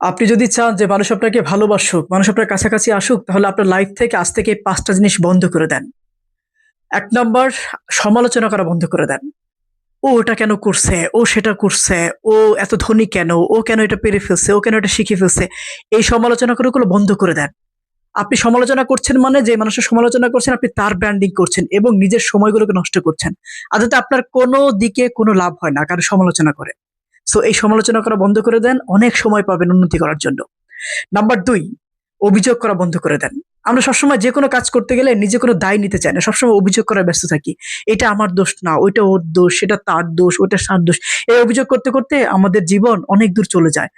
আপনি যদি চান যে মানুষ আপনাকে ভালোবাসুক, মানুষ আপনার কাছাকাছি আসুক, তাহলে আপনার লাইফ থেকে আজ থেকে এই ৫ টা জিনিস বন্ধ করে দেন। ১ নাম্বার, সমালোচনা করা বন্ধ করে দেন। ও এটা কেন করছে? ও সেটা করছে। ও এত ধনী কেন? ও কেন এটা পেরে ফেলছে? ও কেন এটা শিখে ফেলছে? এই সমালোচনা করে ওগুলো বন্ধ করে দেন। আপনি সমালোচনা করছেন মানে যে মানুষের সমালোচনা করছেন আপনি তার ব্র্যান্ডিং করছেন এবং নিজের সময়গুলোকে নষ্ট করছেন। আর যাতে আপনার কোনো দিকে কোনো লাভ হয় না কারো সমালোচনা করে। সো এই সমালোচনা করা বন্ধ করে দেন। অনেক সময় পাবেন উন্নতি করার জন্য। নাম্বার ২, অভিযোগ করা বন্ধ করে দেন। আমরা সবসময় যেকোনো কাজ করতে গেলে নিজে কোনো দায় নিতে চাই না। সবসময় অভিযোগ করায় ব্যস্ত থাকি। এটা আমার দোষ না, ওইটা ওর দোষ, সেটা তার দোষ, ওইটা তার দোষ। এই অভিযোগ করতে, করতে আমাদের জীবন অনেক দূর চলে যায়।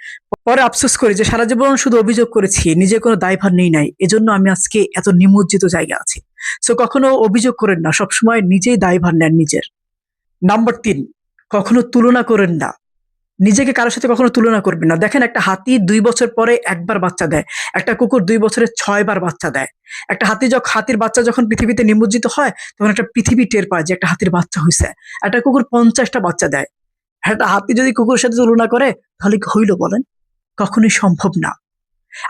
পরে আফসোস করি যে সারা জীবন শুধু অভিযোগ করেছি, নিজের কোনো দায়ভার নেই নাই। এজন্য আমি আজকে এত নিমজ্জিত জায়গায় আছি। সো কখনো অভিযোগ করেন না। সবসময় নিজেই দায়ভার নেন নিজের। নাম্বার ৩, কখনো তুলনা করেন না। নিজেকে কারো সাথে কখনো তুলনা করবেন না। দেখেন একটা হাতি ২ বছর পরে ১ বার বাচ্চা দেয়। একটা কুকুর ২ বছরে ৬ বার বাচ্চা দেয়। একটা হাতির বাচ্চা যখন পৃথিবীতে নিমজ্জিত হয়, তখন একটা পৃথিবী টের পায় যে একটা হাতির বাচ্চা হইছে। একটা কুকুর ৫০ টা বাচ্চা দেয়। একটা হাতি যদি কুকুরের সাথে তুলনা করে, তাহলে কি হইল বলেন? কখনোই সম্ভব না।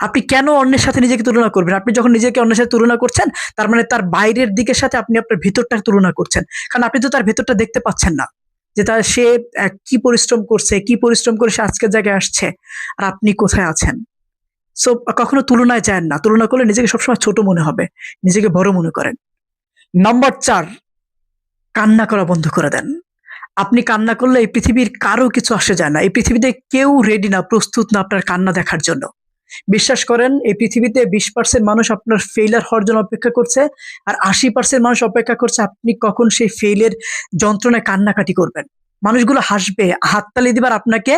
আপনি কেন অন্যের সাথে নিজেকে তুলনা করবেন? আপনি যখন নিজেকে অন্যের সাথে তুলনা করছেন, তার মানে তার বাইরের দিকের সাথে আপনি আপনার ভিতরটার তুলনা করছেন। কারণ আপনি তো তার ভেতরটা দেখতে পাচ্ছেন না। যে সে কি পরিশ্রম করছে, কি পরিশ্রম করে সে আজকের জায়গায় আসছে। আর আপনি কোথায় আছেন? সো কখনো তুলনায় যায়েন না। তুলনা করলে নিজেকে সবসময় ছোট মনে হবে। নিজেকে বড় মনে করেন। নাম্বার ৪, কান্না করা বন্ধ করে দেন। আপনি কান্না করলে এই পৃথিবীর কারো কিছু আসে যায় না। এই পৃথিবীতে কেউ রেডি না, প্রস্তুত না আপনার কান্না দেখার জন্য। বিশ্বাস করেন এই পৃথিবীতে ২০% মানুষ আপনার ফেইলিউর হওয়ার জন্য অপেক্ষা করছে। আর ৮০% মানুষ অপেক্ষা করছে আপনি কখন সেই ফেইলের যন্ত্রণায় কান্নাকাটি করবেন। মানুষগুলো হাসবে, হাততালি দিবে আর আপনাকে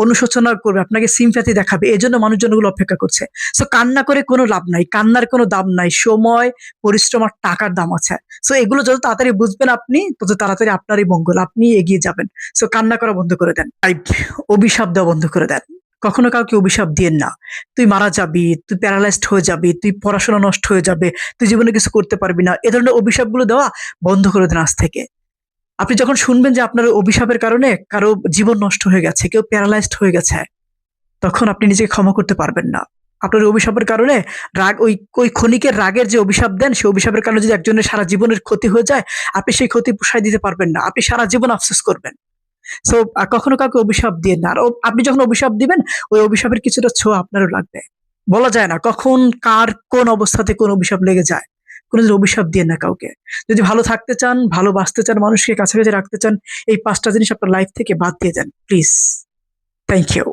অনুশোচনা করবে, আপনাকে সিম্প্যাথি দেখাবে। এজন্য মানুষজনগুলো অপেক্ষা করছে। সো কান্না করে কোনো লাভ নাই। কান্নার কোনো দাম নাই। সময়, পরিশ্রম আর টাকার দাম আছে। সো এগুলো যত তাড়াতাড়ি বুঝবেন আপনি, তত তাড়াতাড়ি আপনারই মঙ্গল। আপনি এগিয়ে যাবেন। সো কান্না করা বন্ধ করে দেন। ৫, অভিশাপ দেওয়া বন্ধ করে দেন। কখনো কাউকে অভিশাপ দিয়েন না। তুই মারা যাবি, তুই প্যারালাইজড হয়ে যাবি, তুই পড়াশোনা নষ্ট হয়ে যাবে, তুই জীবনে কিছু করতে পারবি না। এ ধরনের অভিশাপগুলো দেওয়া বন্ধ করে দেন আজ থেকে। আপনি যখন শুনবেন যে আপনার অভিশাপের কারণে কারো জীবন নষ্ট হয়ে গেছে, কেউ প্যারালাইজড হয়ে গেছে, তখন আপনি নিজেকে ক্ষমা করতে পারবেন না। আপনার ওই অভিশাপের কারণে ওই ক্ষণিকের রাগের যে অভিশাপ দেন, সেই অভিশাপের কারণে যদি একজনের সারা জীবনের ক্ষতি হয়ে যায়, আপনি সেই ক্ষতি পুষায় দিতে পারবেন না। আপনি সারা জীবন আফসোস করবেন। সো কখনো কাউকে অভিশাপ দিয়েন না। আর আপনি যখন অভিশাপ দিবেন, ওই অভিশাপের কিছুটা ছোঁয়া আপনারও লাগবে। বলা যায় না কখন কার কোন অবস্থাতে কোন অভিশাপ লেগে যায়। কোনদিন অভিশাপ দিয়েন না কাউকে। যদি ভালো থাকতে চান, ভালোবাসতে চান, মানুষকে কাছাকাছি রাখতে চান, এই ৫ টা জিনিস আপনার লাইফ থেকে বাদ দিয়ে দেন। প্লিজ। Thank you.